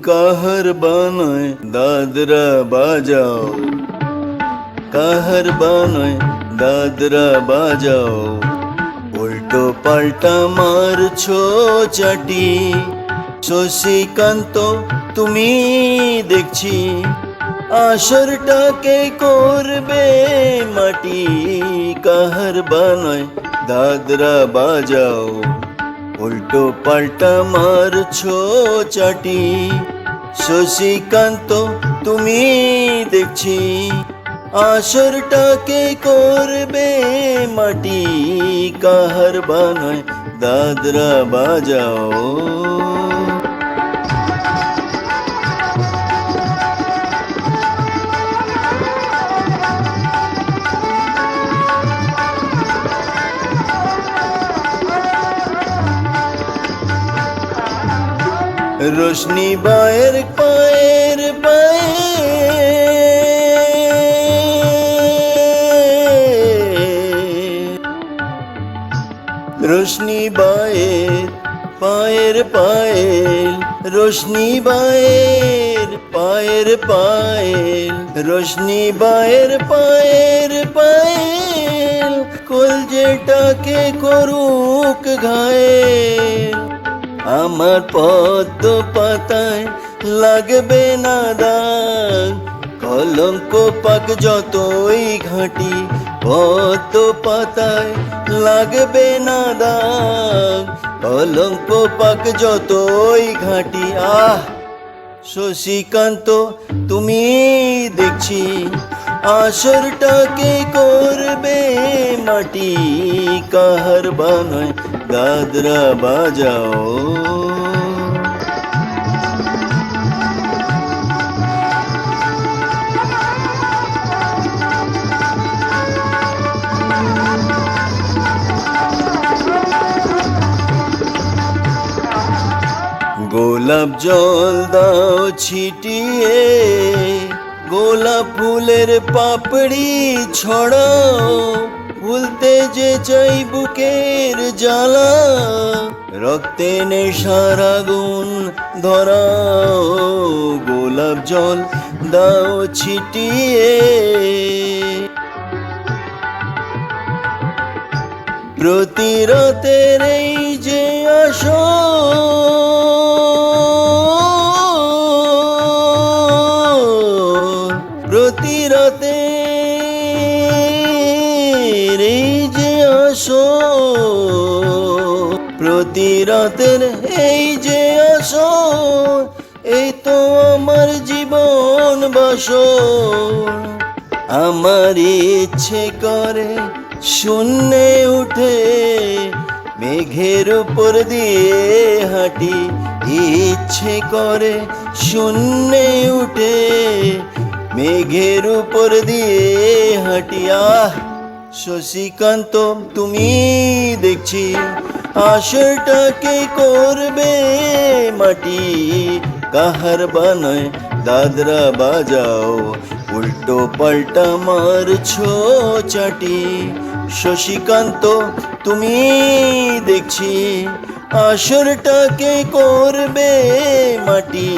কাহার বানায় দাদরা বাজাও, কাহার বানায় দাদরা বাজাও, উল্টো পাল্টা মারছো চাটি। শশীকান্ত তুমি দেখছি আসরটাকে করবে মাটি। কাহার বানায় দাদরা বাজাও, উল্টো পাল্টা মারছো চাটি। শশীকান্ত তুমি দেখছি আসরটাকে করবে মাটি। কাহার বানায় দাদরা বাজাও। রোশনি বায়ের পায়ের পায়ে, রোশনি বায়ের পায়ের পায়েল, রোশনি বায়ের পায়ের পায়েল, রোশনি বায়ের পায়ের পায়েল, কলজেটাকে করুক ঘায়েল। আমার পদ্ম পাতায় লাগবে না দাগ, কলঙ্ক পাক যতই ঘাঁটি। পদ্ম পাতায় লাগবে না দাগ, কলঙ্ক পাক যতই ঘাঁটি। শশীকান্ত তুমি দেখছি আসরটাকে করবে মাটি। কাহার বানায় দাদরা বাজাও। গোলাপ জল দাও ছিটিয়ে, গোলাপ ফুলের পাপড়ি ছড়াও, ভুলতে যে চাই বুকের জ্বালা, রক্তে নেশার আগুন ধরাও। গোলাপ জল দাও ছিটিয়ে, প্রতি রাতের এই যে আসর, প্রতি রাতের এই যে আসর, প্রতি রাতের এই যে আসর, এই তো আমার জীবন বাসর। আমার ইচ্ছে করে শূন্যে উঠে মেঘের উপর দিয়ে হাঁটি। ইচ্ছে করে শূন্যে উঠে মেঘের উপর দিয়ে হাঁটি। শশীকান্ত তুমি দেখছি আসরটাকে করবে মাটি। কাহার বানায় দাদরা বাজাও, উল্টো পাল্টা মারছো চাটি। শশীকান্ত তুমি দেখছি আসরটাকে করবে মাটি।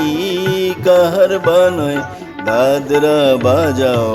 কাহার বানায় দাদরা বাজাও।